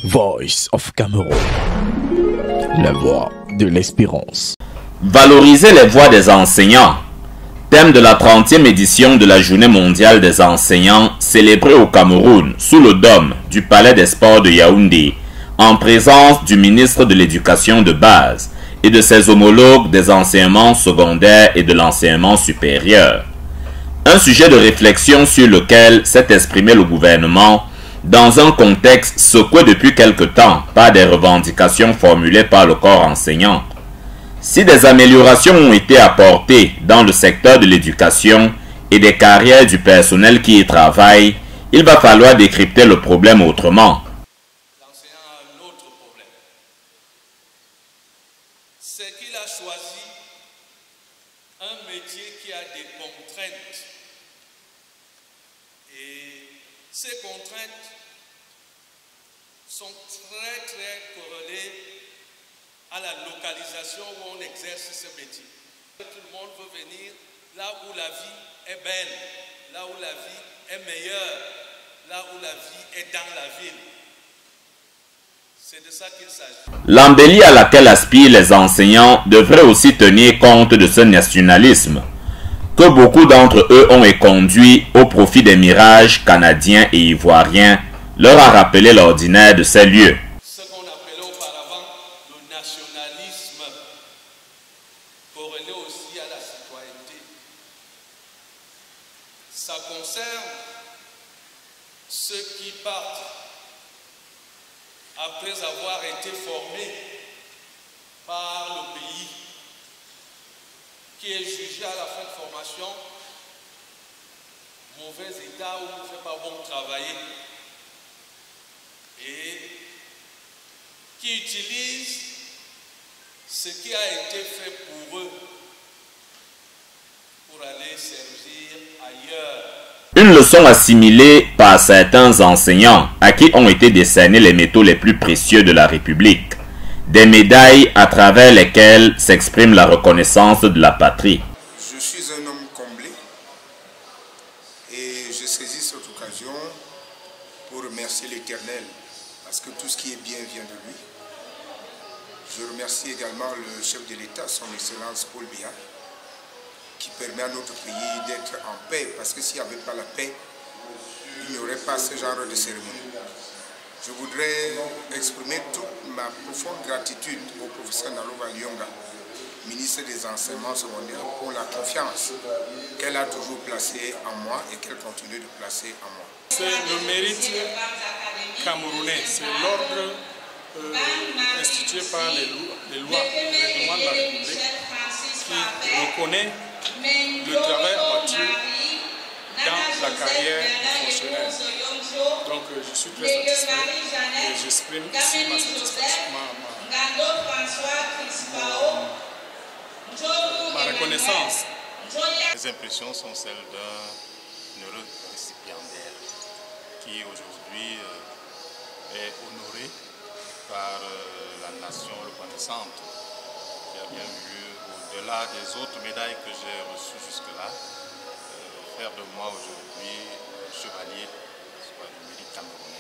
Voice of Cameroun, la voix de l'espérance. Valoriser les voix des enseignants. Thème de la 30e édition de la Journée mondiale des enseignants, célébrée au Cameroun, sous le dôme du Palais des Sports de Yaoundé, en présence du ministre de l'Éducation de base et de ses homologues des enseignements secondaires et de l'enseignement supérieur. Un sujet de réflexion sur lequel s'est exprimé le gouvernement dans un contexte secoué depuis quelque temps par des revendications formulées par le corps enseignant. Si des améliorations ont été apportées dans le secteur de l'éducation et des carrières du personnel qui y travaille, il va falloir décrypter le problème autrement. L'enseignant a un autre problème. C'est qu'il a choisi un métier qui a des contraintes. Et ces contraintes sont très corrélées à la localisation où on exerce ce métier. Tout le monde veut venir là où la vie est belle, là où la vie est meilleure, là où la vie est dans la ville. C'est de ça qu'il s'agit. L'embellie à laquelle aspirent les enseignants devrait aussi tenir compte de ce nationalisme que beaucoup d'entre eux ont éconduit au profit des mirages canadiens et ivoiriens, leur a rappelé l'ordinaire de ces lieux. Ce qu'on appelait auparavant le nationalisme, corrélé aussi à la citoyenneté. Ça concerne ceux qui partent après avoir été formés par le pays, qui est jugé à la fin de formation mauvais état ou ne fait pas bon travailler, et qui utilisent ce qui a été fait pour eux pour aller servir ailleurs. Une leçon assimilée par certains enseignants à qui ont été décernés les métaux les plus précieux de la République, des médailles à travers lesquelles s'exprime la reconnaissance de la patrie. Je suis un homme comblé et je saisis cette occasion pour remercier l'Éternel parce que tout ce qui est bien vient de lui. Je remercie également le chef de l'État, son Excellence Paul Biya, qui permet à notre pays d'être en paix, parce que s'il n'y avait pas la paix, il n'y aurait pas ce genre de cérémonie. Je voudrais exprimer toute ma profonde gratitude au professeur Nalova Lyonga, ministre des Enseignements secondaires, pour la confiance qu'elle a toujours placée en moi et qu'elle continue de placer en moi. C'est le mérite camerounais, c'est l'ordre institué par les lois, les règlements de la République qui reconnaît le travail abattu dans la carrière du fonctionnaire. Donc je suis très satisfait et j'exprime ici ma satisfaction, ma reconnaissance. Les impressions sont celles d'un heureux récipiendaire qui aujourd'hui est honoré par la nation reconnaissante, qui a bien vu, au-delà des autres médailles que j'ai reçues jusque-là, faire de moi aujourd'hui chevalier du mérite camerounais.